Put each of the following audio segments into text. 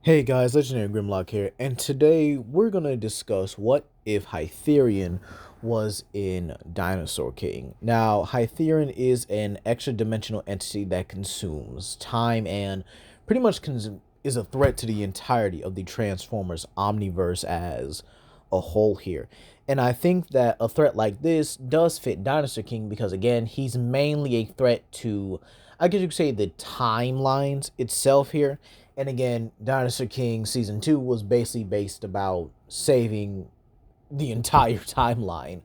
Hey guys, Legendary Grimlock here, and today we're gonna discuss what if Hytherion was in Dinosaur King. Now, Hytherion is an extra-dimensional entity that consumes time and pretty much is a threat to the entirety of the Transformers Omniverse as a whole here. And I think that a threat like this does fit Dinosaur King because, again, he's mainly a threat to, I guess you could say, the timelines itself here. And again, Dinosaur King Season 2 was basically based about saving the entire timeline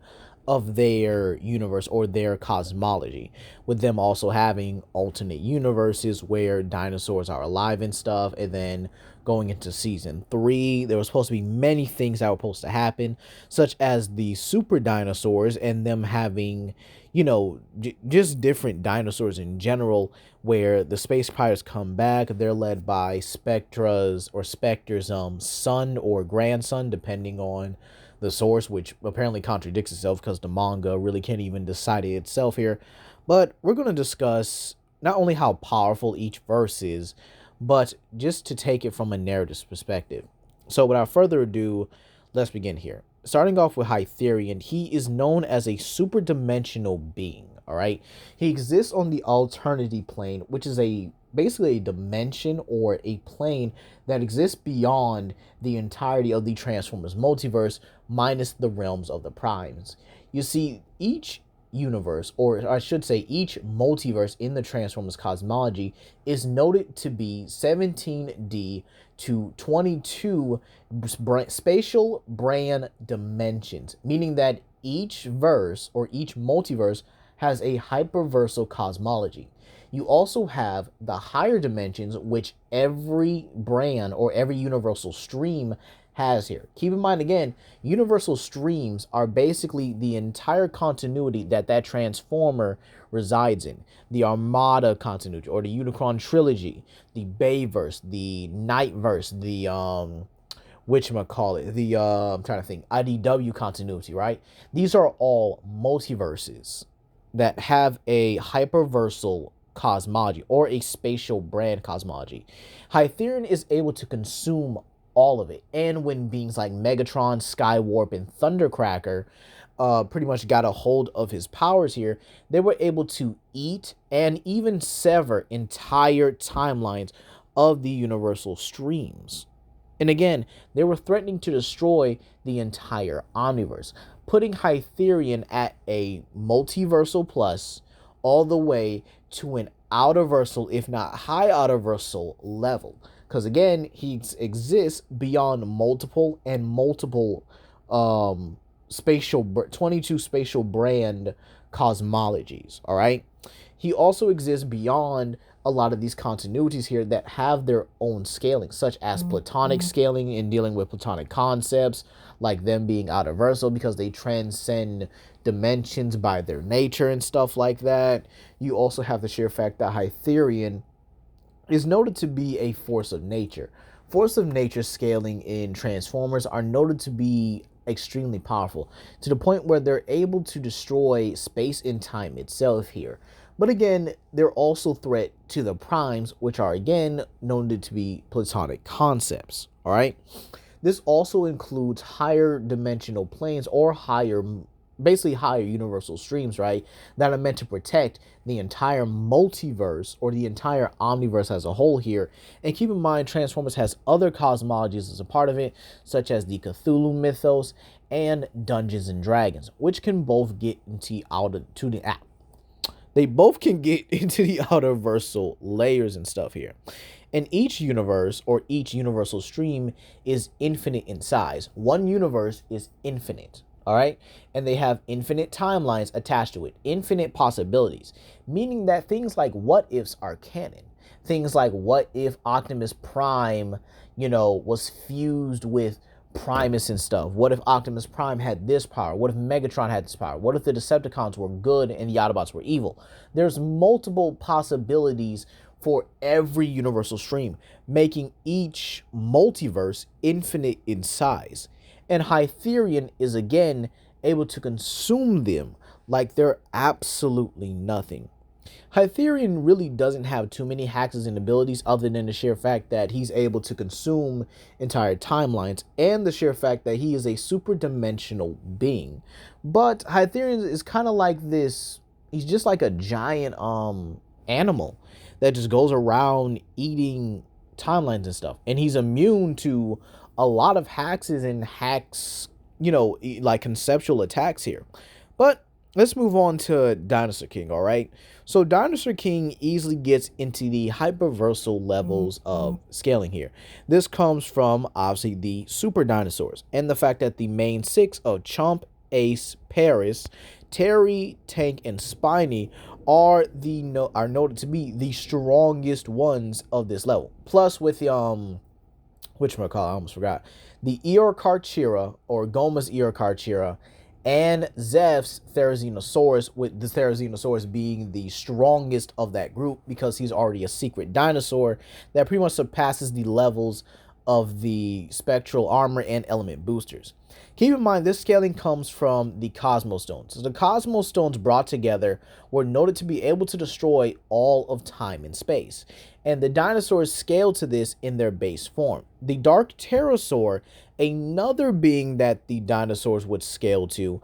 of their universe or their cosmology, with them also having alternate universes where dinosaurs are alive and stuff. And then going into season 3, there was supposed to be many things that were supposed to happen, such as the super dinosaurs and them having, just different dinosaurs in general, where the space pirates come back. They're led by Spectre's son or grandson, depending on the source, which apparently contradicts itself because the manga really can't even decide it itself here. But we're going to discuss not only how powerful each verse is, but just to take it from a narrative perspective. So without further ado, let's begin here. Starting off with Hytherion, he is known as a super dimensional being. All right, he exists on the alternity plane, which is basically a dimension or a plane that exists beyond the entirety of the Transformers multiverse, minus the realms of the primes. You see, each universe, or I should say each multiverse in the Transformers cosmology, is noted to be 17D to 22 spatial brand dimensions, meaning that each verse or each multiverse has a hyperversal cosmology. You also have the higher dimensions, which every brand or every universal stream has here. Keep in mind, again, universal streams are basically the entire continuity that Transformer resides in. The Armada continuity, or the Unicron trilogy, the Bayverse, the Nightverse, the whatchamacallit, the I'm trying to think, IDW continuity, right? These are all multiverses that have a hyperversal cosmology or a spatial brand cosmology. Hytherion is able to consume all of it. And when beings like Megatron, Skywarp, and Thundercracker pretty much got a hold of his powers here, they were able to eat and even sever entire timelines of the universal streams. And again, they were threatening to destroy the entire omniverse, putting Hytherion at a multiversal plus all the way to an outerversal, if not high outerversal level. Because again, he exists beyond multiple and multiple spatial 22 spatial brand cosmologies. All right. He also exists beyond a lot of these continuities here that have their own scaling, such as platonic scaling in dealing with platonic concepts, like them being outerversal because they transcend dimensions by their nature and stuff like that. You also have the sheer fact that Hytherion is noted to be a force of nature. Force of nature scaling in Transformers are noted to be extremely powerful, to the point where they're able to destroy space and time itself here. But again, they're also threat to the primes, which are again known to be platonic concepts. All right. This also includes higher dimensional planes or basically higher universal streams, right? That are meant to protect the entire multiverse or the entire omniverse as a whole here. And keep in mind, Transformers has other cosmologies as a part of it, such as the Cthulhu mythos and Dungeons and Dragons, which can both get into they both can get into the outerversal layers and stuff here. And each universe or each universal stream is infinite in size. One universe is infinite, all right? And they have infinite timelines attached to it, infinite possibilities, meaning that things like what ifs are canon. Things like what if Optimus Prime, was fused with Primus and stuff? What if Optimus Prime had this power? What if Megatron had this power? What if the Decepticons were good and the Autobots were evil? There's multiple possibilities for every universal stream, making each multiverse infinite in size. And Hytherion is again able to consume them like they're absolutely nothing. Hytherion really doesn't have too many hacks and abilities other than the sheer fact that he's able to consume entire timelines and the sheer fact that he is a super dimensional being. But Hytherion is kind of like this, he's just like a giant animal that just goes around eating timelines and stuff. And he's immune to a lot of hacks, like conceptual attacks here. But let's move on to Dinosaur King, all right? So Dinosaur King easily gets into the hyperversal levels of scaling here. This comes from, obviously, the super dinosaurs and the fact that the main six of Chomp, Ace, Paris, Terry, Tank, and Spiny are noted to be the strongest ones of this level. Plus with the whatchamacallit, I almost forgot. The Eorcarchira, or Goma's Eorcarchira, and Zeph's Therizinosaurus, with the Therizinosaurus being the strongest of that group because he's already a secret dinosaur that pretty much surpasses the levels of the spectral armor and element boosters. Keep in mind, this scaling comes from the Cosmos Stones. So the Cosmos Stones brought together were noted to be able to destroy all of time and space. And the dinosaurs scaled to this in their base form. The Dark Pterosaur, another being that the dinosaurs would scale to,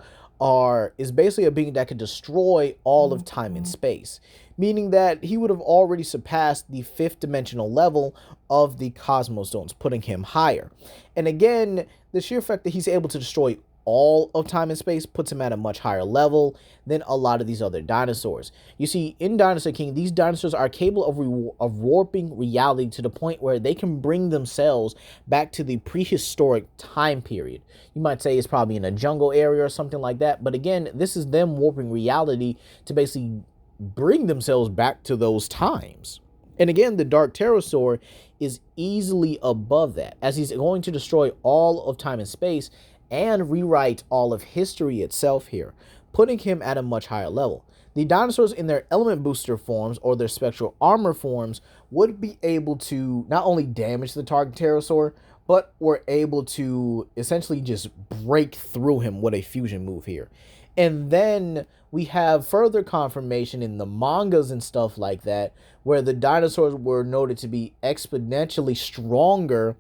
is basically a being that could destroy all of time and space, meaning that he would have already surpassed the 5th dimensional level of the Cosmos Stones, putting him higher. And again, the sheer fact that he's able to destroy all of time and space puts him at a much higher level than a lot of these other dinosaurs. You see, in Dinosaur King, these dinosaurs are capable of warping reality to the point where they can bring themselves back to the prehistoric time period. You might say it's probably in a jungle area or something like that, but again, this is them warping reality to basically bring themselves back to those times. And again, the Dark Pterosaur is easily above that, as he's going to destroy all of time and space and rewrite all of history itself here, putting him at a much higher level. The dinosaurs in their element booster forms or their spectral armor forms would be able to not only damage the target pterosaur, but were able to essentially just break through him with a fusion move here. And then we have further confirmation in the mangas and stuff like that, where the dinosaurs were noted to be exponentially stronger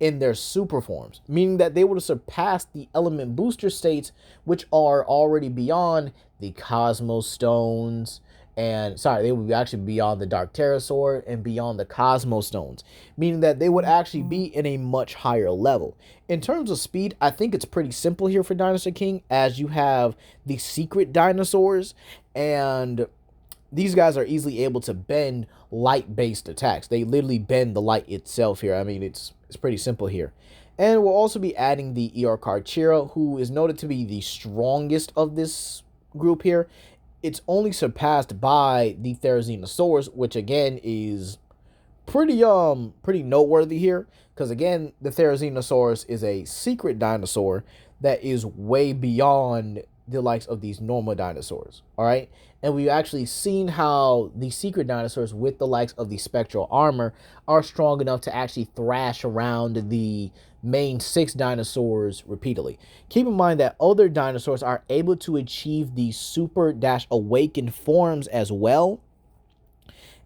in their super forms, meaning that they would have surpassed the element booster states, which are already beyond the Cosmos Stones, they would be actually beyond the Dark Pterosaur and beyond the Cosmos Stones, meaning that they would actually be in a much higher level. In terms of speed, I think it's pretty simple here for Dinosaur King, as you have the secret dinosaurs, and these guys are easily able to bend light-based attacks. They literally bend the light itself here. I mean, it's pretty simple here. And we'll also be adding the Eorcarchira, who is noted to be the strongest of this group here. It's only surpassed by the Therizinosaurus, which again is pretty noteworthy here, because again, the Therizinosaurus is a secret dinosaur that is way beyond the likes of these normal dinosaurs. All right, and we've actually seen how the secret dinosaurs with the likes of the spectral armor are strong enough to actually thrash around the main 6 dinosaurs repeatedly. Keep in mind that other dinosaurs are able to achieve the super-awakened forms as well.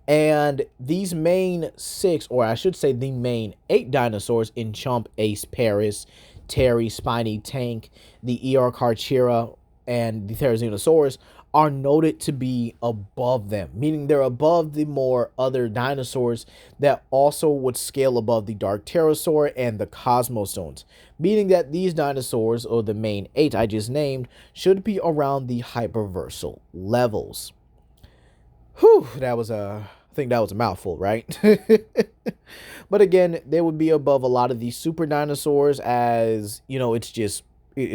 And these main 6, or I should say the main 8 dinosaurs in Chomp, Ace, Paris, Terry, Spiny, Tank, the Eorcarchira, and the Therizinosaurus are noted to be above them, meaning they're above the more other dinosaurs that also would scale above the Dark Pterosaur and the Cosmos Stones, meaning that these dinosaurs, or the main 8 I just named, should be around the hyperversal levels. Whew, I think that was a mouthful, right? But again, they would be above a lot of these super dinosaurs, as, it's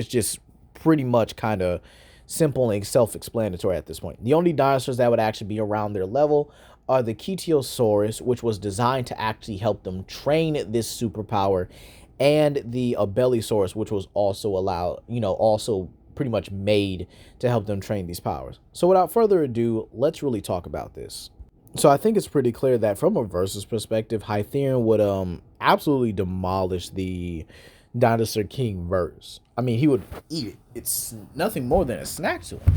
just pretty much kind of simple and self-explanatory at this point. The only dinosaurs that would actually be around their level are the Ketiosaurus, which was designed to actually help them train this superpower, and the Abelisaurus, which was also also pretty much made to help them train these powers. So without further ado, let's really talk about this. So I think it's pretty clear that from a versus perspective, Hytherion would absolutely demolish the Dinosaur King verse. I mean, he would eat it. It's nothing more than a snack to him.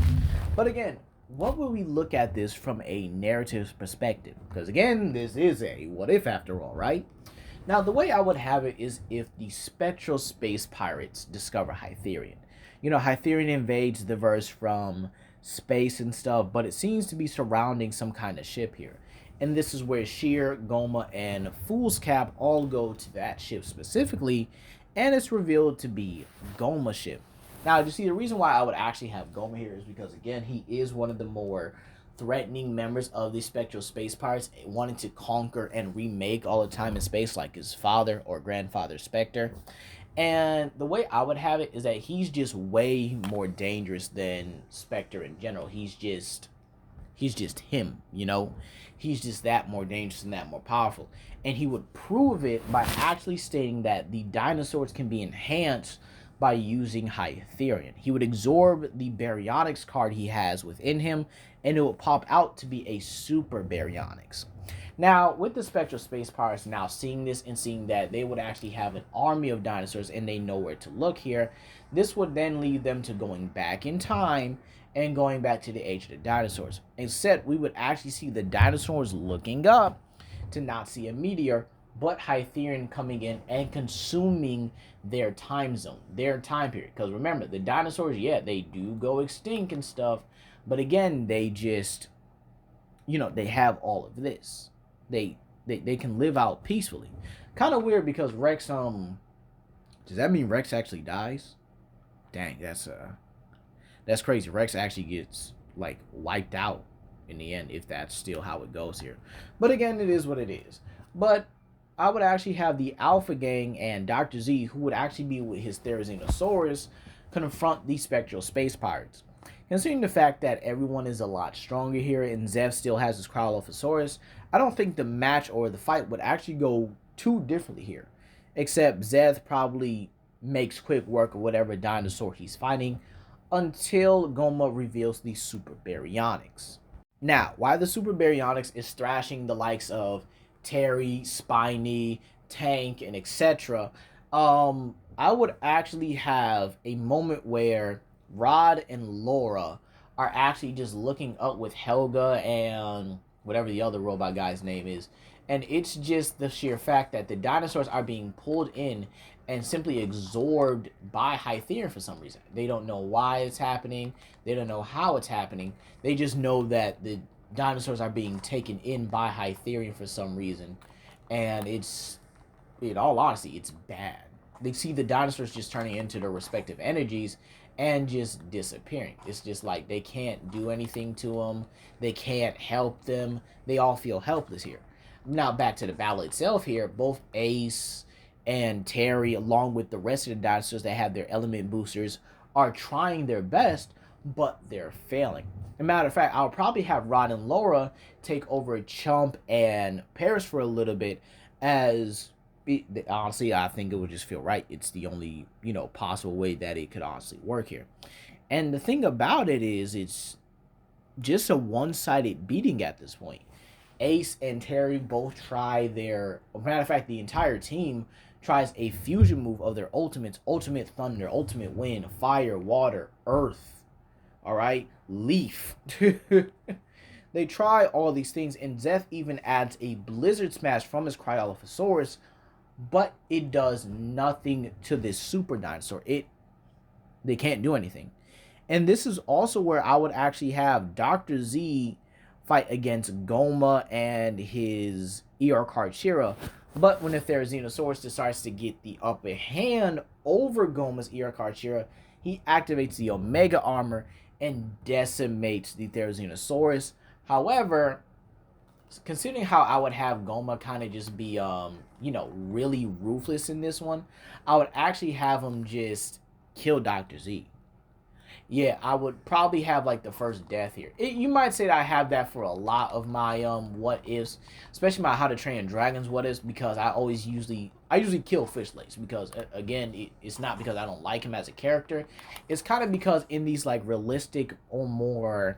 But again, what would we look at this from a narrative perspective? Because again, this is a what if after all, right? Now, the way I would have it is if the spectral space pirates discover Hytherion. You know, Hytherion invades the verse from space and stuff, but it seems to be surrounding some kind of ship here. And this is where Sheer, Goma, and Fool's Cap all go to that ship specifically, and it's revealed to be Goma's ship. Now, you see, the reason why I would actually have Goma here is because, again, he is one of the more threatening members of the Spectral Space Pirates, wanting to conquer and remake all the time in space, like his father or grandfather Spectre. And the way I would have it is that he's just way more dangerous than Spectre in general. He's just him, you know? He's just that more dangerous and that more powerful. And he would prove it by actually stating that the dinosaurs can be enhanced by using Hytherion. He would absorb the baryonyx card he has within him, and it would pop out to be a super baryonyx. Now, with the Spectral Space Pirates now seeing this and seeing that they would actually have an army of dinosaurs and they know where to look here, this would then lead them to going back in time and going back to the age of the dinosaurs. Instead, we would actually see the dinosaurs looking up to not see a meteor, but Hytherion coming in and consuming their time zone, their time period. Because remember, the dinosaurs, yeah, they do go extinct and stuff, but again, they just, they have all of this. They can live out peacefully. Kind of weird because Rex, does that mean Rex actually dies? Dang, that's crazy. Rex actually gets like wiped out in the end, if that's still how it goes here. But again, it is what it is. But I would actually have the Alpha Gang and Dr. Z, who would actually be with his Therizinosaurus, confront the Spectral Space Pirates. Considering the fact that everyone is a lot stronger here and Zev still has his Cryolophosaurus, I don't think the match or the fight would actually go too differently here. Except Zev probably makes quick work of whatever dinosaur he's fighting until Goma reveals the Super Baryonyx. Now, while the Super Baryonyx is thrashing the likes of Terry, Spiny, Tank, and etc., I would actually have a moment where Rod and Laura are actually just looking up with Helga and whatever the other robot guy's name is. And it's just the sheer fact that the dinosaurs are being pulled in and simply absorbed by Hytherion for some reason. They don't know why it's happening. They don't know how it's happening. They just know that the dinosaurs are being taken in by Hytherion for some reason. And it's, in all honesty, it's bad. They see the dinosaurs just turning into their respective energies and just disappearing. It's just like they can't do anything to them. They can't help them. They all feel helpless here. Now back to the battle itself here. Both Ace and Terry, along with the rest of the dinosaurs that have their element boosters, are trying their best, but they're failing. As a matter of fact, I'll probably have Rod and Laura take over Chump and Paris for a little bit, as honestly, I think it would just feel right. It's the only, possible way that it could honestly work here. And the thing about it is, it's just a one-sided beating at this point. Ace and Terry both try their, matter of fact, the entire team tries a fusion move of their ultimates: Ultimate Thunder, Ultimate Wind, Fire, Water, Earth, alright, Leaf. They try all these things, and Zeth even adds a Blizzard Smash from his Cryolophosaurus, but it does nothing to this super dinosaur. They can't do anything. And this is also where I would actually have Dr. Z fight against Goma and his ER Karchira. But when the Therizinosaurus decides to get the upper hand over Goma's ER Karchira, he activates the Omega Armor and decimates the Therizinosaurus. However, considering how I would have Goma kind of just be, really ruthless in this one, I would actually have him just kill Dr. Z. Yeah, I would probably have like the first death here. You might say that I have that for a lot of my what ifs, especially my How to Train Dragons what ifs, because I usually kill Fish Legs, because again, it's not because I don't like him as a character. It's kind of because in these like realistic or more,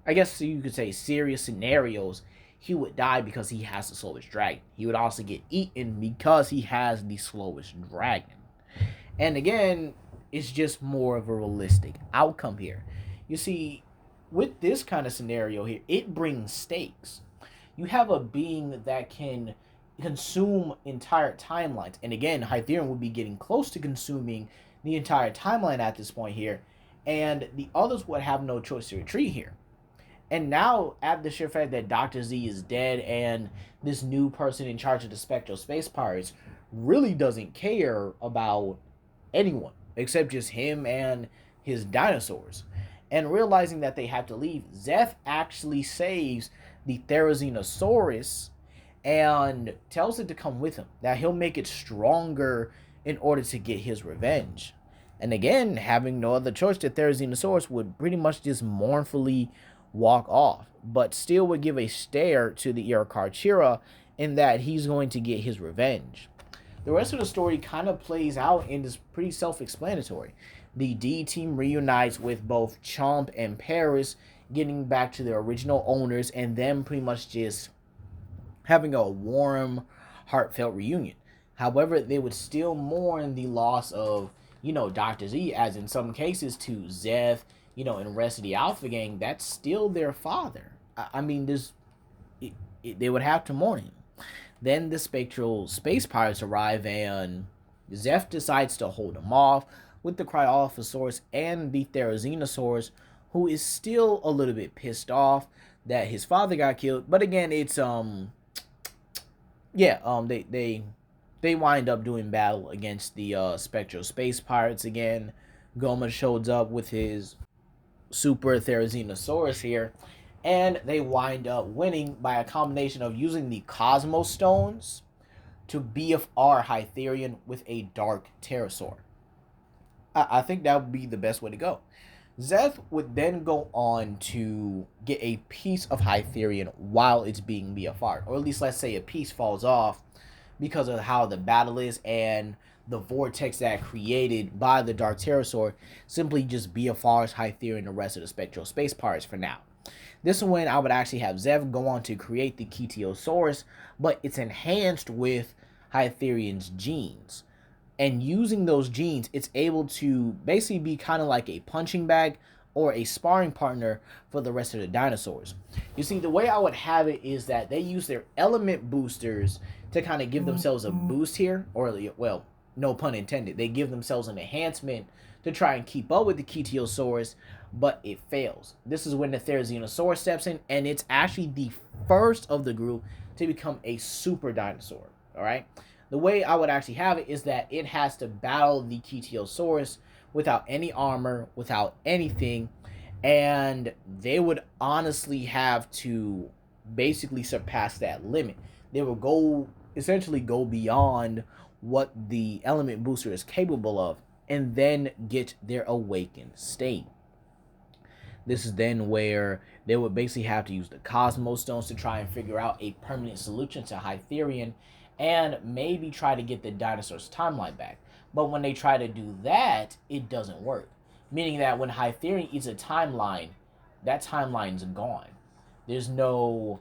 I guess you could say, serious scenarios, he would die because he has the slowest dragon. He would also get eaten because he has the slowest dragon. And again, it's just more of a realistic outcome here. You see, with this kind of scenario here, it brings stakes. You have a being that can consume entire timelines. And again, Hytherion would be getting close to consuming the entire timeline at this point here. And the others would have no choice to retreat here. And now, at the sheer fact that Dr. Z is dead and this new person in charge of the Spectral Space Pirates really doesn't care about anyone except just him and his dinosaurs. And realizing that they have to leave, Zeth actually saves the Therizinosaurus and tells it to come with him. That he'll make it stronger in order to get his revenge. And again, having no other choice, the Therizinosaurus would pretty much just mournfully walk off, but still would give a stare to the Irakarchira in that he's going to get his revenge. The rest of the story kind of plays out and is pretty self-explanatory. The D team reunites with both Chomp and Paris, getting back to their original owners, and them pretty much just having a warm, heartfelt reunion. However, they would still mourn the loss of, Dr. Z, as in some cases to Zeth, and the rest of the Alpha Gang, that's still their father. I mean, they would have to mourn him. Then the Spectral Space Pirates arrive, and Zeth decides to hold them off with the Cryolophosaurus and the Therizinosaurus, who is still a little bit pissed off that his father got killed. But again, it's they wind up doing battle against the Spectral Space Pirates again. Goma shows up with his Super Therizinosaurus here, and they wind up winning by a combination of using the Cosmos Stones to BFR Hytherion with a Dark Pterosaur. I think that would be the best way to go. Zeth would then go on to get a piece of Hytherion while it's being BFR'd, or at least let's say a piece falls off because of how the battle is, and the vortex that created by the Dark Pterosaur simply just BFRs Hytherion and the rest of the Spectral Space Pirates for now. This is when I would actually have Zev go on to create the Ketiosaurus, but it's enhanced with Hytherion's genes. And using those genes, it's able to basically be kind of like a punching bag or a sparring partner for the rest of the dinosaurs. You see, the way I would have it is that they use their element boosters to kind of give themselves a boost here, or, well, no pun intended. They give themselves an enhancement to try and keep up with the Ketiosaurus, but it fails. This is when the Therizinosaurus steps in, and it's actually the first of the group to become a super dinosaur, all right? The way I would actually have it is that it has to battle the Ketiosaurus without any armor, without anything, and they would honestly have to basically surpass that limit. They will essentially go beyond what the element booster is capable of, and then get their awakened state. This is then where they would basically have to use the Cosmos Stones to try and figure out a permanent solution to Hytherion, and maybe try to get the dinosaur's timeline back. But when they try to do that, it doesn't work. Meaning that when Hytherion eats a timeline, that timeline's gone. There's no,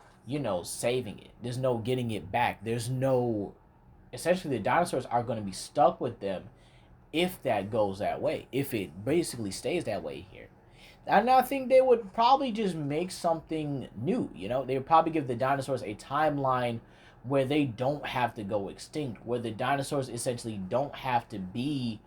saving it. There's no getting it back. There's no... Essentially, the dinosaurs are going to be stuck with them if that goes that way. If it basically stays that way here. And I think they would probably just make something new, They would probably give the dinosaurs a timeline where they don't have to go extinct, where the dinosaurs essentially don't have to be,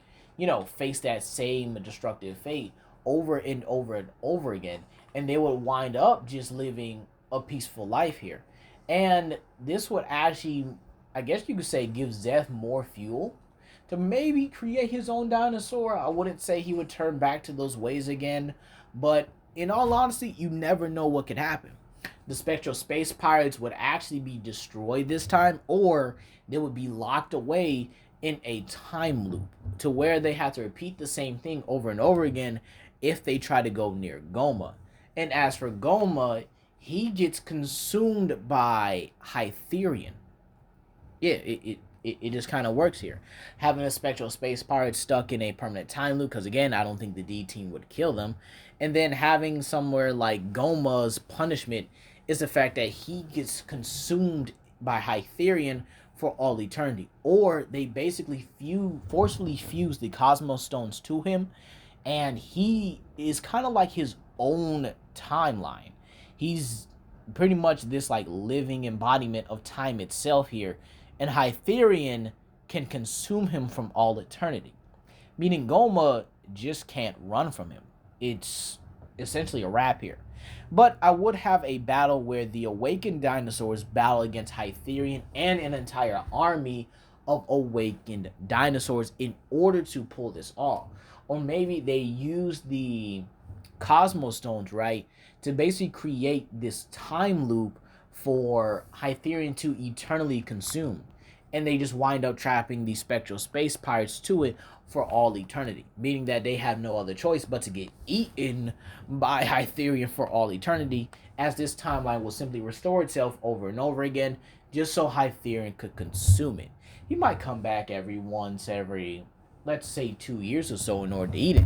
face that same destructive fate over and over and over again, and they would wind up just living a peaceful life here. And this would actually, I guess you could say, give Zeth more fuel to maybe create his own dinosaur. I wouldn't say he would turn back to those ways again, but in all honesty, you never know what could happen. The Spectral Space Pirates would actually be destroyed this time, or they would be locked away in a time loop to where they have to repeat the same thing over and over again if they try to go near Goma. And as for Goma, he gets consumed by Hytherion. Yeah, it just kind of works here. Having a Spectral Space Pirate stuck in a permanent time loop, because again, I don't think the D team would kill them. And then having somewhere like Goma's punishment is the fact that he gets consumed by Hytherion for all eternity. Or they basically forcefully fuse the Cosmos Stones to him, and he is kind of like his own timeline. He's pretty much this like living embodiment of time itself here, and Hytherion can consume him from all eternity. Meaning Goma just can't run from him. It's essentially a wrap here. But I would have a battle where the awakened dinosaurs battle against Hytherion and an entire army of awakened dinosaurs in order to pull this off. Or maybe they use the Cosmos Stones, right, to basically create this time loop for Hytherion to eternally consume. And they just wind up trapping the spectral space pirates to it for all eternity, meaning that they have no other choice but to get eaten by Hytherion for all eternity, as this timeline will simply restore itself over and over again, just so Hytherion could consume it. He might come back every, let's say, 2 years or so in order to eat it.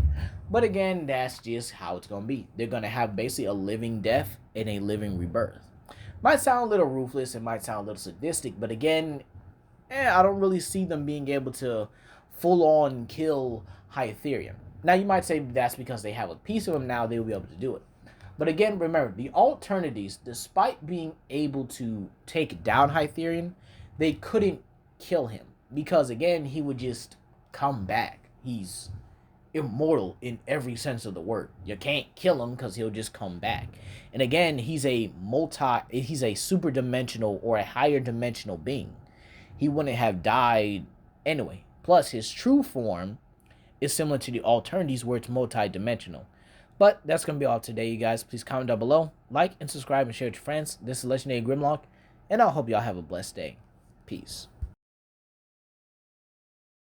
But again, that's just how it's going to be. They're going to have basically a living death and a living rebirth. Might sound a little ruthless, it might sound a little sadistic, but again, I don't really see them being able to full on kill Hytherion. Now you might say that's because they have a piece of him now, they will be able to do it. But again, remember, the Alternities, despite being able to take down Hytherion, they couldn't kill him. Because again, he would just come back. He's immortal in every sense of the word. You can't kill him because he'll just come back. And again, he's a super dimensional or a higher dimensional being. He wouldn't have died anyway. Plus, his true form is similar to the Alternities where it's multi-dimensional. But that's going to be all today, you guys. Please comment down below, like and subscribe and share with your friends. This is Legendary Grimlock, and I hope y'all have a blessed day. Peace.